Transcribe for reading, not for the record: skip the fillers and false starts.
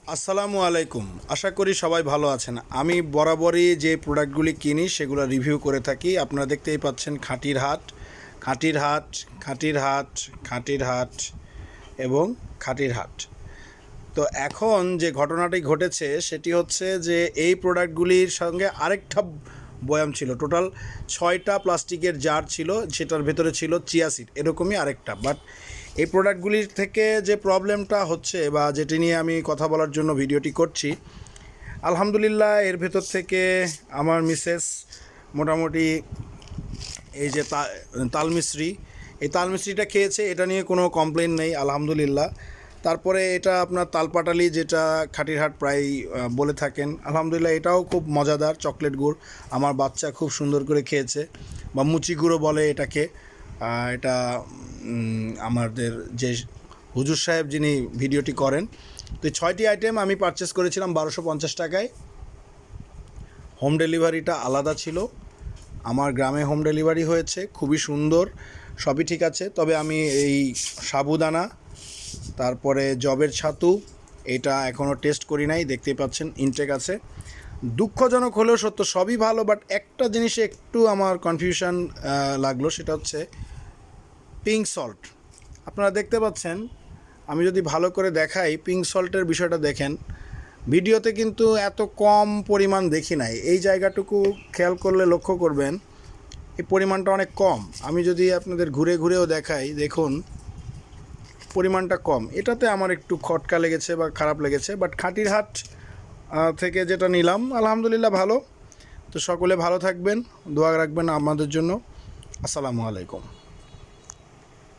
আসসালামু আলাইকুম। আশা করি সবাই ভালো আছেন। আমি বরাবরই যে প্রোডাক্টগুলি কিনি সেগুলো রিভিউ করে থাকি। আপনারা দেখতেই পাচ্ছেন খাঁটির হাট, খাঁটির হাট, খাঁটির হাট, খাঁটির হাট এবং খাঁটির হাট। তো এখন যে ঘটনাটি ঘটেছে সেটি হচ্ছে যে এই প্রোডাক্টগুলির সঙ্গে আরেকটা বয়াম ছিল। টোটাল 6টা প্লাস্টিকের জার ছিল, সেটার ভেতরে ছিল চিয়া সিড, এরকমই আরেকটা। বাট এই প্রোডাক্টগুলির থেকে যে প্রবলেমটা হচ্ছে বা যেটি নিয়ে আমি কথা বলার জন্য ভিডিওটি করছি, আলহামদুলিল্লাহ এর ভেতর থেকে আমার মিসেস মোটামুটি এই যে তালমিশ্রি, এই তালমিশ্রিটা খেয়েছে, এটা নিয়ে কোনো কমপ্লেন নেই আলহামদুলিল্লাহ। তারপরে এটা আপনার তালপাটালি, যেটা খাঁটির হাট প্রায় বলে থাকেন, আলহামদুলিল্লাহ এটাও খুব মজাদার চকলেট গুড়। আমার বাচ্চা খুব সুন্দর করে খেয়েছে, বা মুচি গুঁড়ো বলে এটাকে। এটা আমাদের যে হুজুর সাহেব যিনি ভিডিওটি করেন, তো এই 6টি আইটেম আমি পারচেস করেছিলাম 1250 টাকায়। হোম ডেলিভারিটা আলাদা ছিল, আমার গ্রামে হোম ডেলিভারি হয়েছে, খুবই সুন্দর, সবই ঠিক আছে। তবে আমি এই সাবুদানা, তারপরে জবের ছাতু, এটা এখনও টেস্ট করি নাই, দেখতেই পাচ্ছেন ইনটেক আছে। দুঃখজনক হলেও সত্য, সবই ভালো, বাট একটা জিনিসে একটু আমার কনফিউশন লাগলো, সেটা হচ্ছে পিঙ্ক সল্ট। আপনারা দেখতে পাচ্ছেন, আমি যদি ভালো করে দেখাই পিঙ্ক সল্টের বিষয়টা দেখেন, ভিডিওতে কিন্তু এত কম পরিমাণ দেখি নাই। এই জায়গাটুকু খেয়াল করলে লক্ষ্য করবেন এই পরিমাণটা অনেক কম। আমি যদি আপনাদের ঘুরে ঘুরেও দেখাই, দেখুন পরিমাণটা কম। এটাতে আমার একটু খটকা লেগেছে বা খারাপ লেগেছে। বাট খাঁটির হাট থেকে যেটা নিলাম আলহামদুলিল্লাহ ভালো। তো সকলে ভালো থাকবেন, দোয়া রাখবেন আমাদের জন্য। আসসালামু আলাইকুম।